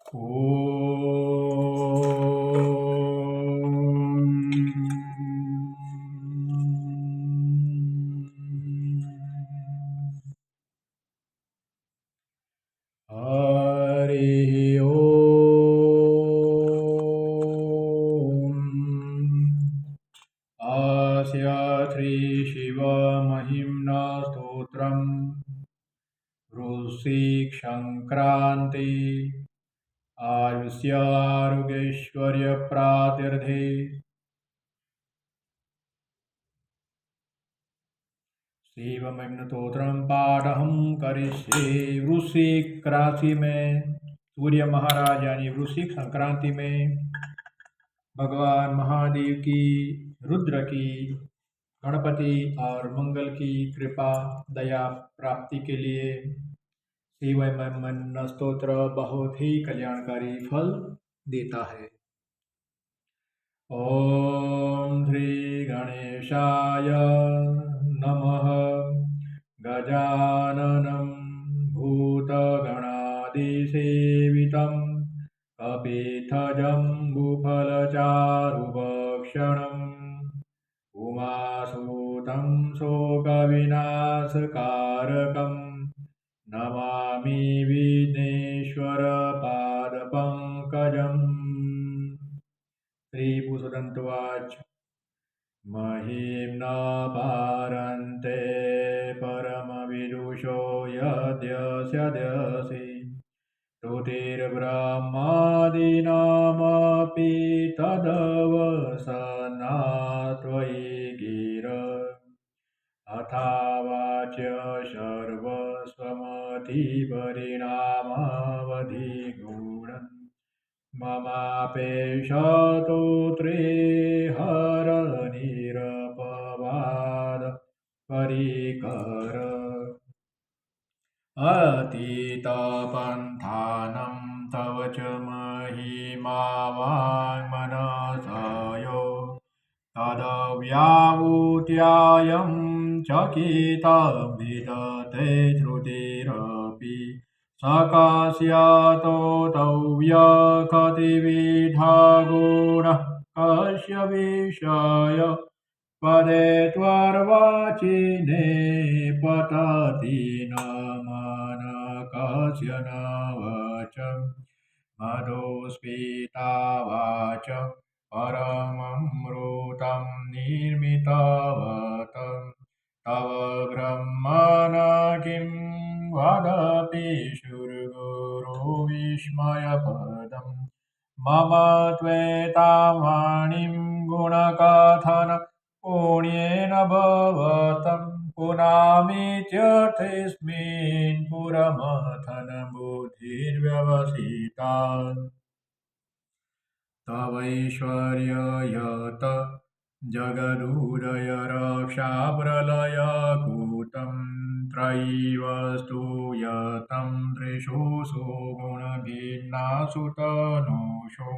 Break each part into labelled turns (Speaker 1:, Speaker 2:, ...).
Speaker 1: हरि ओम। अस्य श्रीशिवमहिम्ना स्तोत्रम् वृश्चिकसंक्रान्ति आयुष्यारोग्यैश्वर्यप्राप्त्यर्थे शिवमहिम्न स्तोत्रम पाठहम करिष्ये। वृश्चिक राशि में सूर्य महाराज यानी वृश्चिक संक्रांति में भगवान महादेव की, रुद्र की, गणपति और मंगल की कृपा दया प्राप्ति के लिए शिवमहिम्न स्तोत्र बहुत ही कल्याणकारी फल देता है। ओम श्री गणेशाय नमः। गजाननं भूतगणादिसेवितं कपित्थजम्बूफलचारुभक्षणम् उमासुतं शोकविनाशकारकं नमामि विघ्नेश्वरपादपङ्कजम्। श्रीभूषदन्तवाच महिम्ना पारन्ते परमविदुषो यद्यस्यद्यसि स्तुतिर्ब्रह्मादीनामपि तदवसना त्वयि गिर अथावाच्य सर्वस्वमतिपरिणामावधिगूढम् ममापेशतोत्रे हरनिरपवाद परिकर अतीतपन्थानं तव च महिमा वाङ्मनसयो तदव्याहूत्यायं चकितं विदते श्रुतिरपि सकस्यतो तौ व्यखतिविधा गुणः कस्य विषय पदे त्वर्वाचिने पतति न मन कस्य न वचम् मधुस्मिता वाच परममृतं निर्मितवतं तव ब्रह्मण किं वदपि शुर्गुरु विस्मयपदम् मम त्वेतावाणीं गुणकथन पुण्येन भवतं पुनामीत्यर्थेऽस्मिन् पुरमथन बुद्धिर्व्यवसिता तवैश्वर्ययत जगदुदय रक्षाप्रलयकूतं त्रयीवस्तु यतं त्रिषु सुगुणभिन्नासु तनूषु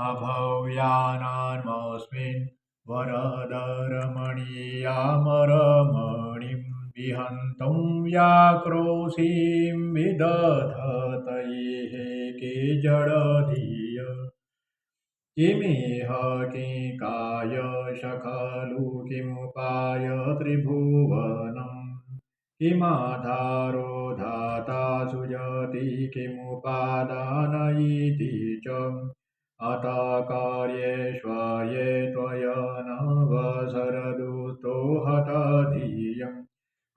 Speaker 1: अभव्यानामस्मिन् वरदरमणीयामरमणिं विहन्तं व्याक्रोशीं विदधतैः के जडधिय किमिह किङ्काय खलु किमुपाय त्रिभुवनम् किमाधारो धाता सुजति किमुपादान इति च अत कार्येष्वर्ये त्वयनवसरदुस्तो हतधियम्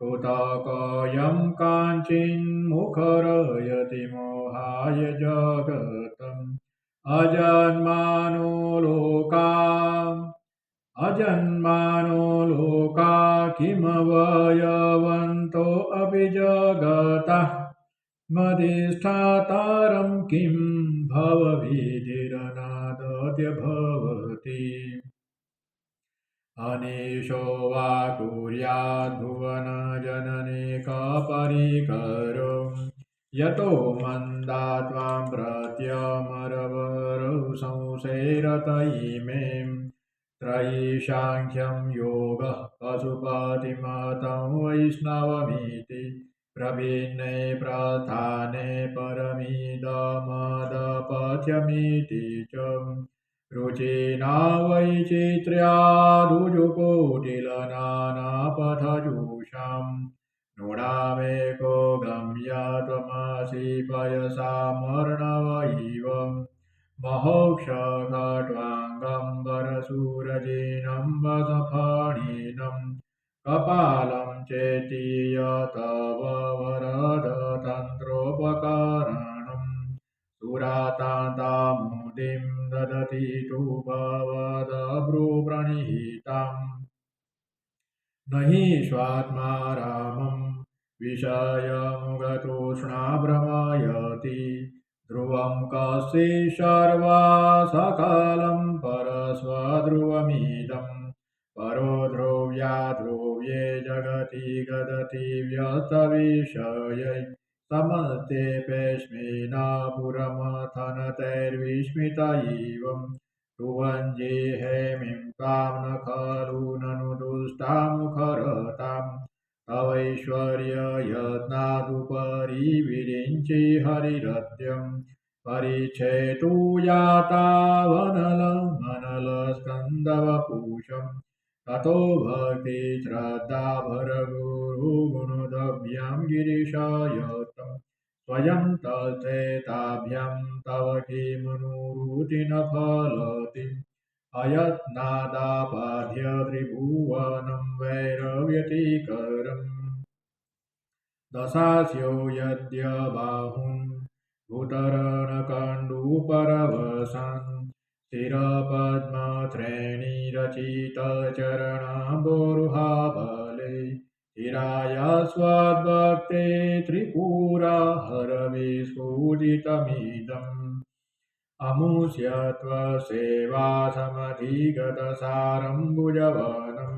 Speaker 1: कुतकोऽयं काञ्चिन्मुखरयति मोहाय जगतम् अजन्मानो लोका किमवयवन्तो अपि जगतः मदिष्ठातारं किं भवविधिरनादत्य भवति अनीशो वा कुर्याद्भुवनजनने कपरिकरो यतो मन्दा त्वां प्रत्यमरवरौ संसेरत इमे त्रयीसाङ्ख्यं योगः पशुपतिमतं वैष्णवमिति प्रभिन्ने प्रस्थाने परमिदमद पथ्यमिति च रुचिना वैचित्र्या रुजुकोटिलनानापथजुषाम् नूढामेको गम्य त्वमसि पयसामर्णव इव महोक्षखट्वाङ्गम्बरसूरजिनं वसफणिनं कपालं चेति तव वरदतन्त्रोपकरणम् सुरातान्तामुदिं ददति तु भवदभ्रुप्रणिहिताम् न हि स्वात्मा रामं विषयमुगतोष्णा भ्रमयति ध्रुवं कस्य सर्वा सकलं परस्वध्रुवमिदं परो ध्रुव्या ध्रुव्ये जगति गदति व्यस्तविषयै समस्तेऽप्यस्मिन् पुरमथनतैर्विस्मित इव तुवञ्जे हेमिं तां न खलु ननु दुष्टामुखरताम् तवैश्वर्ययत्नादुपरि विरिञ्चि हरिरत्यं परिच्छेतु यातावनलमनलस्कन्दवपुषं ततो भक्तिश्रद्धाभरगुरुगुणदभ्यां गिरिशायतं स्वयं तच्चेताभ्यां तव किमनुरुति न फलति अयत्नादापाद्य त्रिभुवनं वैरव्यतिकरम् दशास्यो यद्य बाहुन् भूतरणकण्डूपरवसन् स्थिरपद्मश्रेणीरचितचरणाम्बोरुहाबले चिराय स्वद्भक्ते त्रिपुराहरविस्फुजितमिदम् अमुष्य त्वसेवासमधिगतसारम्भुजवनं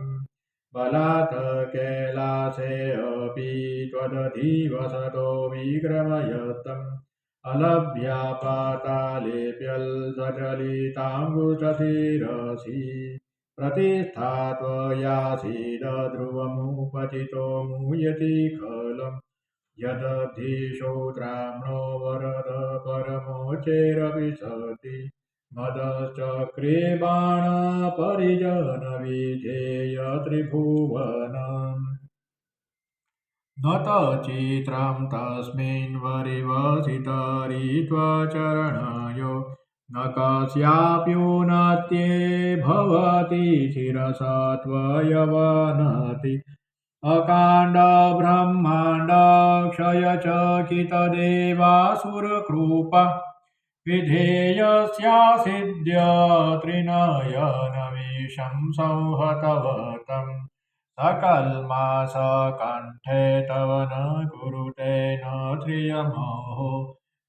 Speaker 1: बलात् कैलासेऽपि त्वदधिवसतो विक्रमयतम् अलभ्या पातालेऽप्यल्सचलिताङ्गुशशिरसि प्रतिष्ठा त्वयासीद ध्रुवमुपचितो मुह्यति खलम् यदधिश्रोत्राम्नो वरद परमोचैरपि सति मदश्चक्रे बाणपरिजनविधेय त्रिभुवनम् न तचित्रं तस्मिन् वरिवसितरित्वचरणयो न कस्याप्युन्नत्ये भवति शिरसा त्वयवनति अकाण्ड ब्रह्माण्ड क्षयचकितदेवासुरकृप विधेयस्यासिद्ध्य त्रिनयनविषं संहतवतं सकल्मासकण्ठे तव न कुरुते न त्रियमहो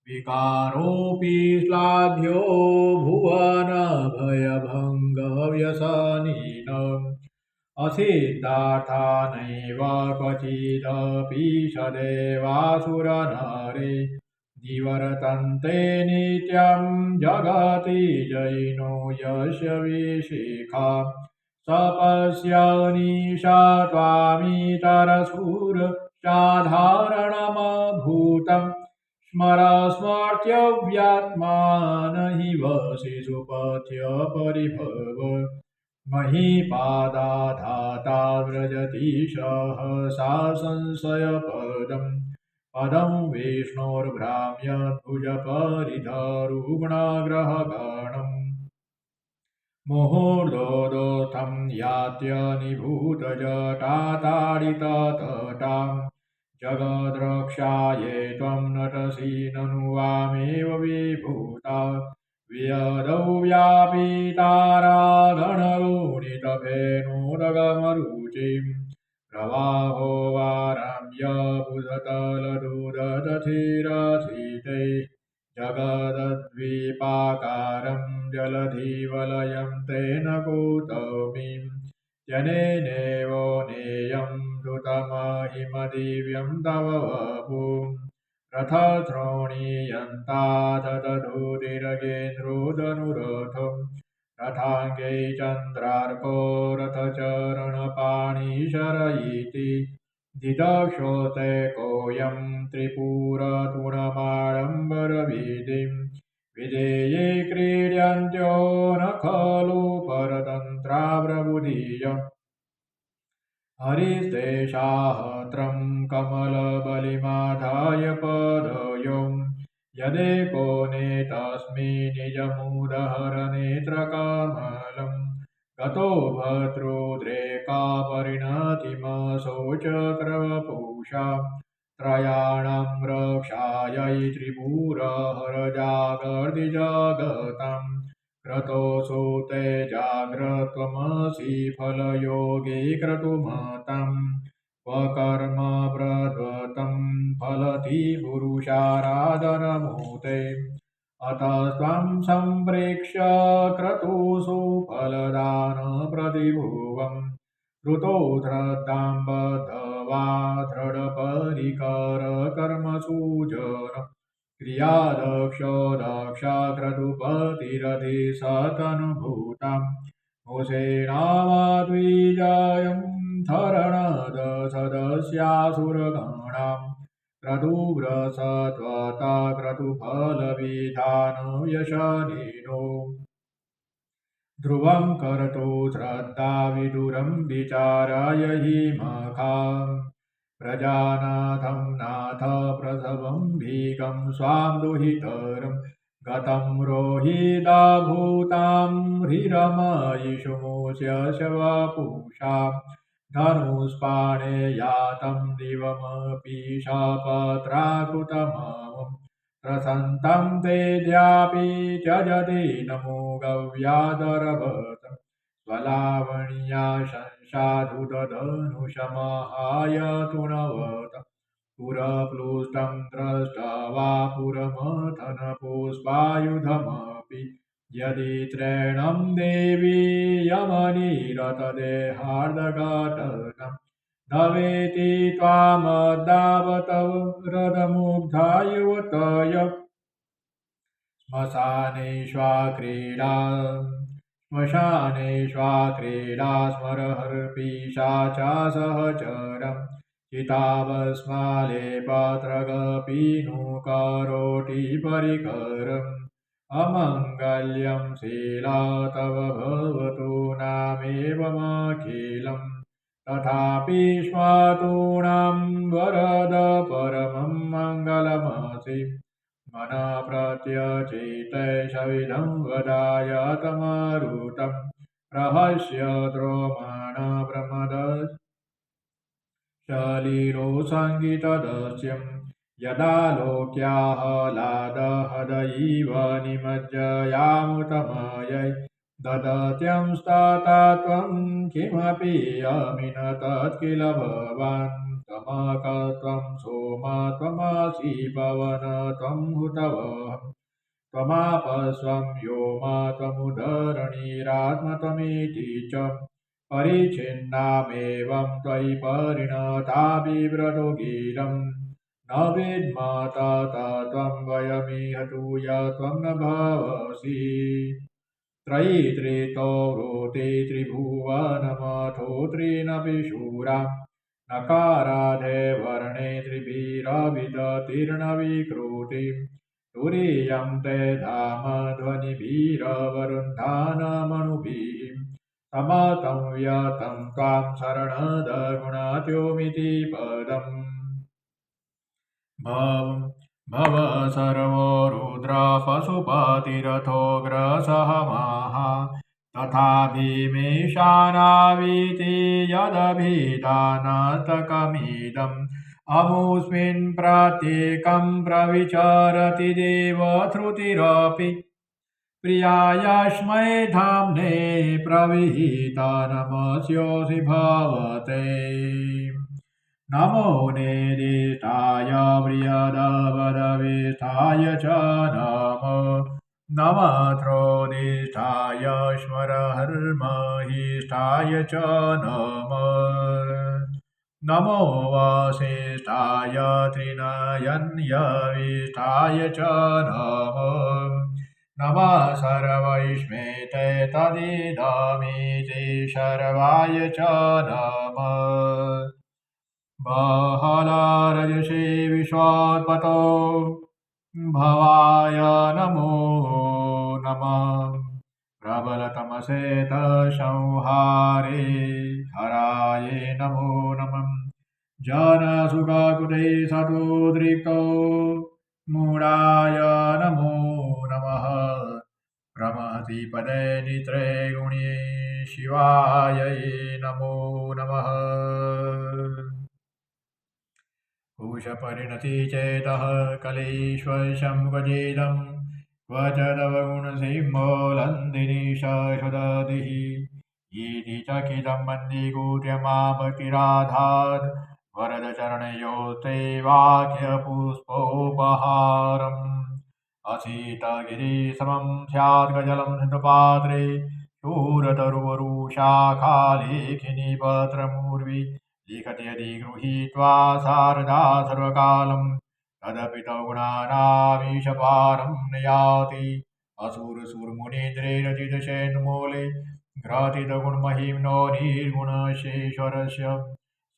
Speaker 1: विकारोऽपि श्लाघ्यो भुवनभयभङ्गव्यसनिनम् असिद्धार्थानैव क्वचिदपि सदेवासुरनरे निवर्तन्ते नित्यं जगति जैनो यस्य विशिखा सपश्यनिशा त्वामितरसुरसाधारणमभूतं स्मर स्मर्त्यव्यात्मान हि वशिषु पथ्य परिभव महीपादाधाता व्रजति सहसा संशयपदम् पदं विष्णोर्भ्राम्यद्भुजपरिधरुग्णग्रहगणम् मुहूर्तोत्थं यात्यनिभूतजटाताडिततटां जगद्रक्षायै त्वं नटसि ननु वामेव विभूता वियदौ व्यापितारागणगुणितफेनोदगमरुचिं प्रवाहो वारम्य बुधतलदुदधीरसिते जगदद्वीपाकारं जलधिवलयं तेन कौतमीं जनेनेवो नेयं द्रुतमहिमदिव्यं तव वपुम् रथश्रोणीयन्ताथ दधुतिरगेन्द्रोदनुरथम् रथाङ्गे चन्द्रार्को रथचरणपाणिशर इति दिदक्षोते कोऽयं त्रिपुरतुणमाडम्बरविधिं यन्त्यो न खलु परतन्त्रा प्रबुधीय हरिस्तेषाहत्रं कमलबलिमाधाय पदयो यदेको नेतस्मिन् निजमुदहरनेत्रकमलं गतो भर्तृद्रेकापरिणतिमशोचक्रवपुषा त्रयाणां रक्षायै त्रिपुरहरजागर्दिजगताम् क्रतोऽसौ ते जाग्रत्वमसि फलयोगे क्रतुमताम् स्वकर्म प्रद्वतं फलति पुरुषाराधनमुते अतस्त्वं सम्प्रेक्ष्य क्रतुषु फलदानप्रतिभुवम् ऋतो श्रद्धां बद्धवा दृढपरिकरकर्मसु जन क्रियादक्षो दक्षक्रतुपतिरधिसतनुभूताम् मुषेणामद्विजयं धरणदसदस्यासुरगणाम् क्रतुव्रसत्वता क्रतुफलविधानयशनिनो ध्रुवं कर्तु श्रद्धा विदुरं विचाराय हि मखाम् प्रजानाथं नाथ प्रसवं भीकं स्वां दुहितरं गतं रोहिदाभूतां ह्रीरमयिषुमुष्य शवपूषा धनुष्पाणे यातं दिवमपि शपत्राकृतमं प्रसन्तं तेऽद्यापि त्यजति नमो गव्यादरभत स्वलावण्या शंसाधुदधनुषमहायतुनवत पुरप्लुष्टं दृष्ट्वा पुरमथनपुष्पायुधमपि यदि त्रैणं देवी यमनिरतदेहार्दघटनं नवेति त्वामद्दावत रदमुग्धा युवतय श्मशानेष्वा क्रीडा स्मरहर्पिशाचा सहचरम् चिताभस्मालेपत्रगपीनुकरोटिपरिकरम् अमङ्गल्यं शीला तव भवतु नामेवमखिलम् तथापि स्मतूणां वरद परमं मङ्गलमसि मनःप्रत्यचितैषविधं वदाय तमरुतं प्रहस्य द्रोमाणप्रमद शलीरोसङ्गीतदस्यं यदा लोक्याह्लादहदयिव निमज्जयामुतमयै ददत्यंस्तथा त्वं किमपि अमिनतत् किल भवान् त्वमकत्वं सोम त्वमसि पवन त्वं हुतवः त्वमापस्वं व्योम त्वमुदरणीरात्म त्वमिति च परिच्छिन्नामेवं त्वयि परिणता बिभ्रतोऽखिलं न विद्म तत्त्वं वयमिह तु यत्त्वं न भवसि त्रयी त्रितो वृते त्रिभुवनमथो त्रीनपि शूरा नकाराधे वर्णे त्रिभिरविदतीर्णविकृति तुरीयं ते धाम ध्वनिभिरवरुन्धानमनुभिः समतं व्यतं त्वां शरणदगुणात्योमिति पदम् भव सर्वो रुद्र पशुपतिरथोऽग्रसहमाः तथा भीमेशानावीति यदभिधानतकमिदम् अमुस्मिन् प्रत्येकं प्रविचरति देवश्रुतिरपि प्रियायास्मै धाम्ने प्रविहिता नमस्योऽसि भवते नमो नेदिष्टाय प्रियदवदविष्टाय च नमस्त्रोदिष्टाय स्मरहर्महिष्टाय च नमो वसिष्ठाय त्रिनयन्यविष्टाय च नमः सर्वैष्मेते तदिदमिति शर्वाय च नमः बहलारजसे विश्वोत्पतो भवाय नमो नमः। नमः। प्रबलतमसेतसंहारे हराये नमो नमः। जनसुखाकुते सतोद्रिक्तो मूढाय नमो नमः। प्रमहति पदे नित्रे गुण्ये शिवायै नमो नमः। कुशपरिणति चेतः कलेश्वशम्भुजेदं क्वचदवगुणसिंहोलन्दिनी शशुदधिः इति चकितं मन्दिकूर्यमापतिराधात् वरदचरणयोस्ते वाक्यपुष्पोपहारम् असीतगिरिसमं स्यात् गजलं सिन्धुपात्रे शूरतरुवरुशाखालेखिनी पत्रमूर्वी लिखति यदि गृहीत्वा शारदा सर्वकालं तदपि तौ गुणानामीशपारं नयाति असुरसुरमुनीन्द्रैरचितशेन्दुमूले ग्रथितगुणमहिम्नो निर्गुणशेश्वरस्य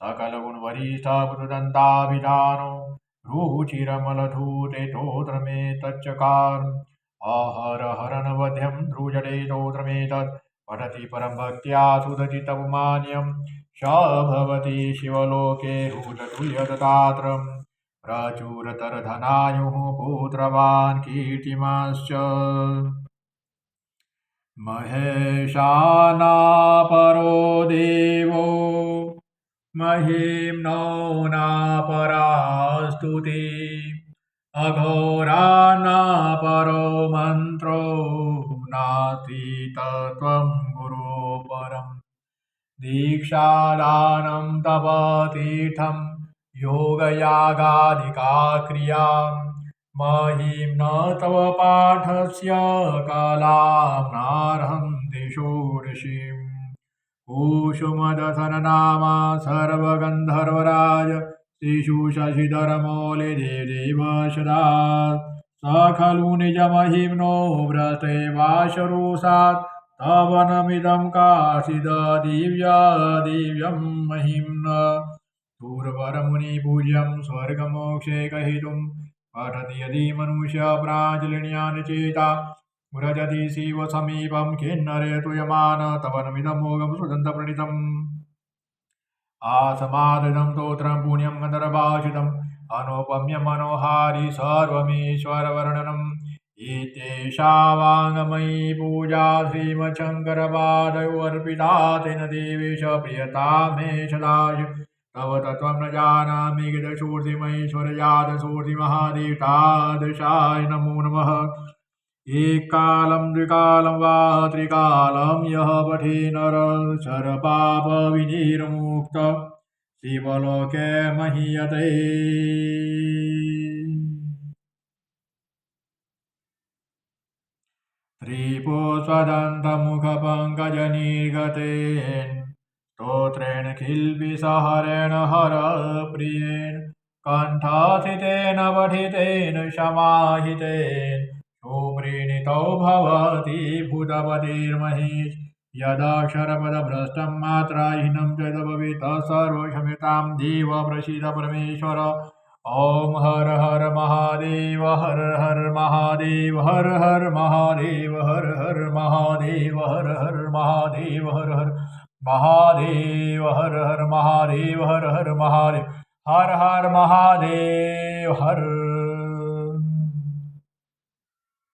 Speaker 1: सकलगुणवरिष्ठपुत्रदन्ताभिधानो रुचिरमलधूते स्तोत्रमेतच्चकार अहर हरनवध्यं ध्रुजटे स्तोत्रमेतत् पठति परं भक्त्या सुदचितवमान्यं स भवति शिवलोके रुदतुल्यदतात्रं प्रचुरतरधनायुः पुत्रवान् कीर्तिमांश्च महेशानापरो देवो महिम्नो नापरास्तु ते अघोरानापरो मन्त्रो नास्ति तत्त्वं गुरोपरम् दीक्षादानं तपतीर्थं योगयागादिका क्रिया महिम्न तव पाठस्य कलां नार्हन्ति षोडशीम् कुसुमदसननामा सर्वगन्धर्वराज शिशुशशिधरमौले देवदेव सदा स खलु निजमहिम्नो व्रते वाशरोषात् तवनमिदं काशिददिव्यं महिम्न दूरवरमुनिपूज्यं स्वर्गमोक्षे कहितुं पठति यदि मनुष्य प्राञ्जलिन्यान् चेता व्रजति शिवसमीपं किन्नरे तुयमान तवनमिदं मोघं सुदन्तप्रणीतम् आसमादितं स्तोत्रं पुण्यं गन्धर्वार्चितम् अनुपम्य मनोहारि सर्वमीश्वरवर्णनम् इत्येषा वाङ्मयी पूजा श्रीमच्छङ्करपादयोऽर्पिता तेन देवेश प्रियतामेष दाय तव तत्त्वं न जानामि गिदशूर्तिमहीश्वरजातशूर्तिमहादेवतादशाय नमो नमः। एककालं द्विकालं वा त्रिकालं यः पठे नर शरपापविनिर्मुक्त शिवलोके महीयते। त्रिपुष्पदन्तमुखपङ्कजनिर्गतेन स्तोत्रेण किल्बिषहरेण हरप्रियेण कण्ठस्थितेन पठितेन समाहितेन सुप्रीणितो भवति भूतपतिर्महेश यदक्षरपदभ्रष्टं मात्राहीनं च भवेत् सर्वक्षम्यतां देव प्रसीद परमेश्वर। ॐ हर हर महादेव हर हर महादेव हर हर महादेव हर हर महादेव हर हर महादेव हर हर महादेव हर हर महादेव हर हर महादेव हर हर महादेव हर